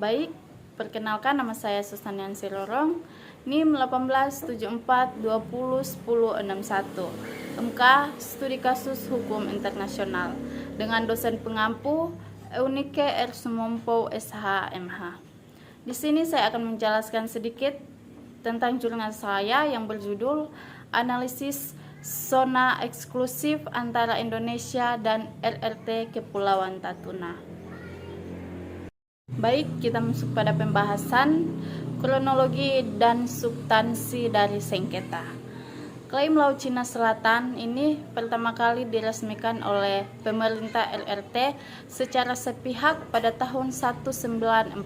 Baik, perkenalkan nama saya Susanian Sirorong, NIM 1874201061, MK Studi Kasus Hukum Internasional, dengan dosen pengampu Eunike R. Sumompo SH MH. Di sini saya akan menjelaskan sedikit tentang jurnal saya yang berjudul Analisis Zona Eksklusif Antara Indonesia dan RRT Kepulauan Tatuna. Baik, kita masuk pada pembahasan kronologi dan substansi dari sengketa. Klaim Laut Cina Selatan ini pertama kali diresmikan oleh pemerintah RRT secara sepihak pada tahun 1947.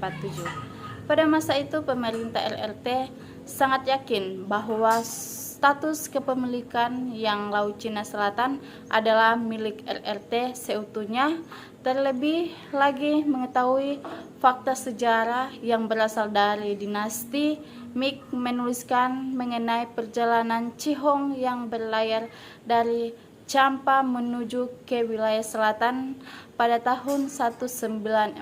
Pada masa itu pemerintah RRT sangat yakin bahwa status kepemilikan yang Laut Cina Selatan adalah milik RRT seutuhnya, terlebih lagi mengetahui fakta sejarah yang berasal dari dinasti Ming menuliskan mengenai perjalanan Cihong yang berlayar dari Champa menuju ke wilayah selatan pada tahun 1940.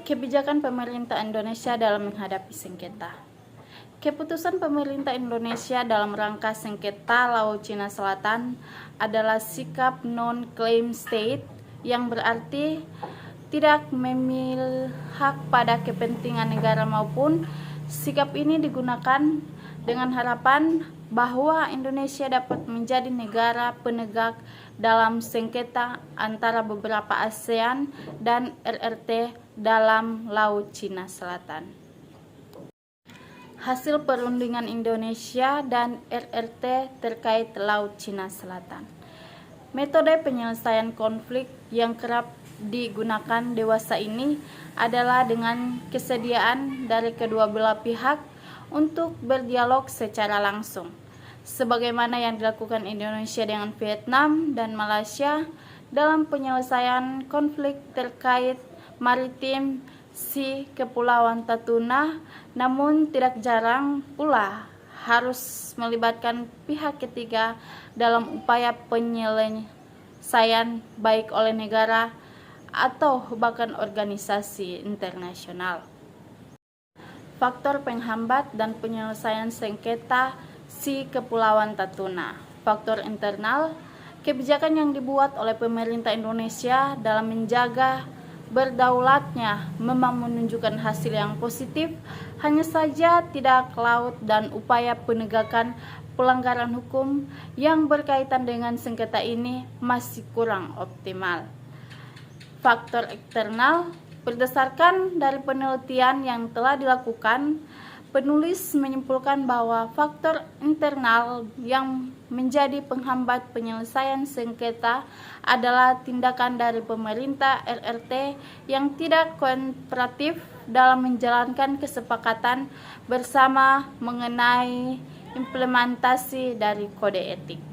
Kebijakan pemerintah Indonesia dalam menghadapi sengketa. Keputusan pemerintah Indonesia dalam rangka sengketa Laut Cina Selatan adalah sikap non-claim state, yang berarti tidak memihak pada kepentingan negara maupun. Sikap ini digunakan dengan harapan bahwa Indonesia dapat menjadi negara penegak dalam sengketa antara beberapa ASEAN dan RRT dalam Laut Cina Selatan. Hasil perundingan Indonesia dan RRT terkait Laut Cina Selatan. Metode penyelesaian konflik yang kerap digunakan dewasa ini adalah dengan kesediaan dari kedua belah pihak untuk berdialog secara langsung, sebagaimana yang dilakukan Indonesia dengan Vietnam dan Malaysia dalam penyelesaian konflik terkait maritim si Kepulauan Tatuna, namun tidak jarang pula harus melibatkan pihak ketiga dalam upaya penyelesaian baik oleh negara atau bahkan organisasi internasional. Faktor penghambat dan penyelesaian sengketa si Kepulauan Tatuna. Faktor internal, kebijakan yang dibuat oleh pemerintah Indonesia dalam menjaga berdaulatnya memang menunjukkan hasil yang positif, hanya saja tidak laut dan upaya penegakan pelanggaran hukum yang berkaitan dengan sengketa ini masih kurang optimal. Faktor eksternal, berdasarkan dari penelitian yang telah dilakukan, penulis menyimpulkan bahwa faktor internal yang menjadi penghambat penyelesaian sengketa adalah tindakan dari pemerintah RRT yang tidak kooperatif dalam menjalankan kesepakatan bersama mengenai implementasi dari kode etik.